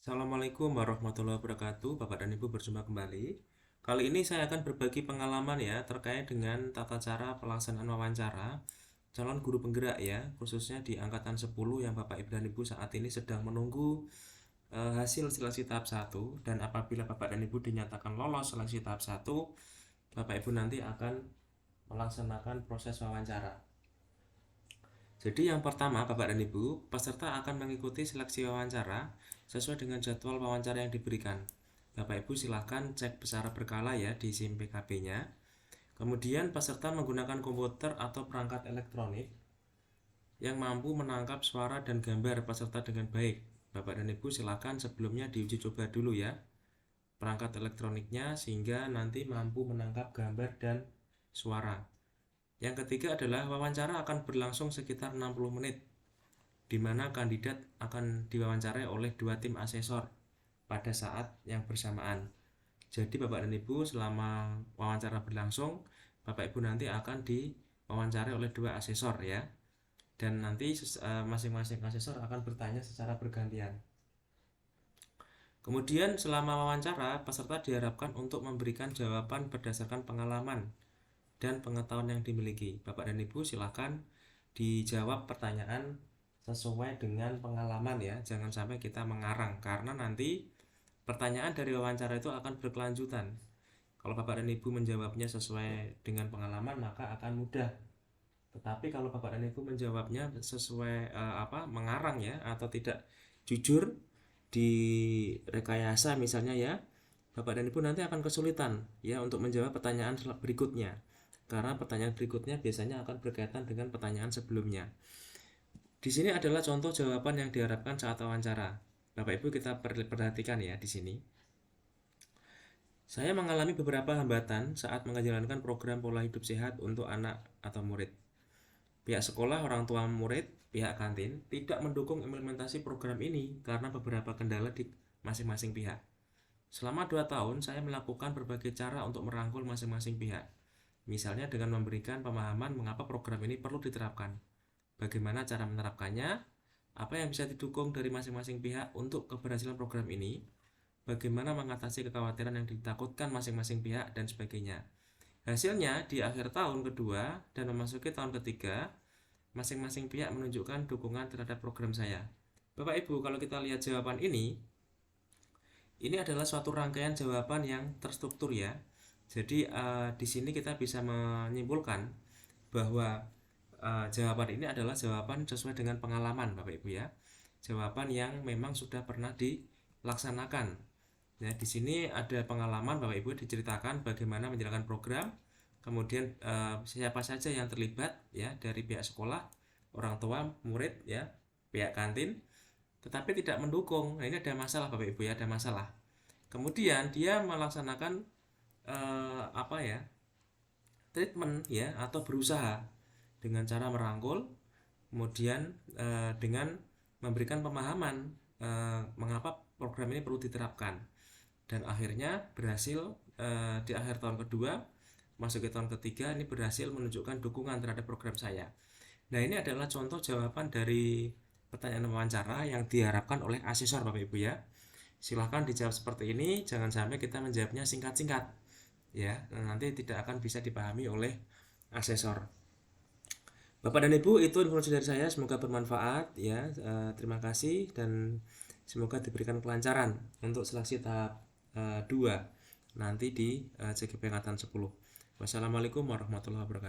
Assalamualaikum warahmatullahi wabarakatuh, Bapak dan Ibu berjumpa kembali. Kali ini saya akan berbagi pengalaman ya terkait dengan tata cara pelaksanaan wawancara calon guru penggerak ya, khususnya di angkatan 10 yang Bapak Ibu dan Ibu saat ini sedang menunggu hasil seleksi tahap 1, dan apabila Bapak dan Ibu dinyatakan lolos seleksi tahap 1, Bapak Ibu nanti akan melaksanakan proses wawancara. Jadi yang pertama, Bapak dan Ibu, peserta akan mengikuti seleksi wawancara sesuai dengan jadwal wawancara yang diberikan. Bapak Ibu silahkan cek secara berkala ya di SIM PKB-nya. Kemudian peserta menggunakan komputer atau perangkat elektronik yang mampu menangkap suara dan gambar peserta dengan baik. Bapak dan Ibu silahkan sebelumnya diuji coba dulu ya perangkat elektroniknya sehingga nanti mampu menangkap gambar dan suara. Yang ketiga adalah wawancara akan berlangsung sekitar 60 menit, di mana kandidat akan diwawancarai oleh 2 tim asesor pada saat yang bersamaan. Jadi Bapak dan Ibu selama wawancara berlangsung, Bapak Ibu nanti akan diwawancarai oleh 2 asesor ya. Dan nanti masing-masing asesor akan bertanya secara bergantian. Kemudian selama wawancara, peserta diharapkan untuk memberikan jawaban berdasarkan pengalaman dan pengetahuan yang dimiliki. Bapak dan Ibu silahkan dijawab pertanyaan sesuai dengan pengalaman ya, jangan sampai kita mengarang karena nanti pertanyaan dari wawancara itu akan berkelanjutan. Kalau Bapak dan Ibu menjawabnya sesuai dengan pengalaman maka akan mudah. Tetapi kalau Bapak dan Ibu menjawabnya sesuai mengarang ya atau tidak jujur di rekayasa misalnya ya, Bapak dan Ibu nanti akan kesulitan ya untuk menjawab pertanyaan berikutnya. Karena pertanyaan berikutnya biasanya akan berkaitan dengan pertanyaan sebelumnya. Di sini adalah contoh jawaban yang diharapkan saat wawancara. Bapak Ibu kita perhatikan ya di sini. Saya mengalami beberapa hambatan saat menjalankan program pola hidup sehat untuk anak atau murid. Pihak sekolah, orang tua murid, pihak kantin tidak mendukung implementasi program ini karena beberapa kendala di masing-masing pihak. Selama 2 tahun saya melakukan berbagai cara untuk merangkul masing-masing pihak. Misalnya dengan memberikan pemahaman mengapa program ini perlu diterapkan, bagaimana cara menerapkannya, apa yang bisa didukung dari masing-masing pihak untuk keberhasilan program ini, bagaimana mengatasi kekhawatiran yang ditakutkan masing-masing pihak, dan sebagainya. Hasilnya, di akhir tahun kedua dan memasuki tahun ketiga, masing-masing pihak menunjukkan dukungan terhadap program saya. Bapak Ibu, kalau kita lihat jawaban ini adalah suatu rangkaian jawaban yang terstruktur ya. Jadi di sini kita bisa menyimpulkan bahwa jawaban ini adalah jawaban sesuai dengan pengalaman Bapak Ibu ya. Jawaban yang memang sudah pernah dilaksanakan. Nah, di sini ada pengalaman Bapak Ibu diceritakan bagaimana menjalankan program, kemudian siapa saja yang terlibat ya dari pihak sekolah, orang tua, murid ya, pihak kantin, tetapi tidak mendukung. Nah, ini ada masalah Bapak Ibu ya, ada masalah. Kemudian dia melaksanakan treatment ya atau berusaha dengan cara merangkul, kemudian dengan memberikan pemahaman mengapa program ini perlu diterapkan, dan akhirnya berhasil di akhir tahun kedua masuk ke tahun ketiga ini berhasil menunjukkan dukungan terhadap program saya. Nah, ini adalah contoh jawaban dari pertanyaan wawancara yang diharapkan oleh asesor Bapak Ibu ya. Silahkan dijawab seperti ini, jangan sampai kita menjawabnya singkat-singkat ya, nanti tidak akan bisa dipahami oleh asesor. Bapak dan Ibu, itu informasi dari saya, semoga bermanfaat ya. Terima kasih dan semoga diberikan kelancaran untuk seleksi tahap 2 nanti di CGP angkatan 10. Wassalamualaikum warahmatullahi wabarakatuh.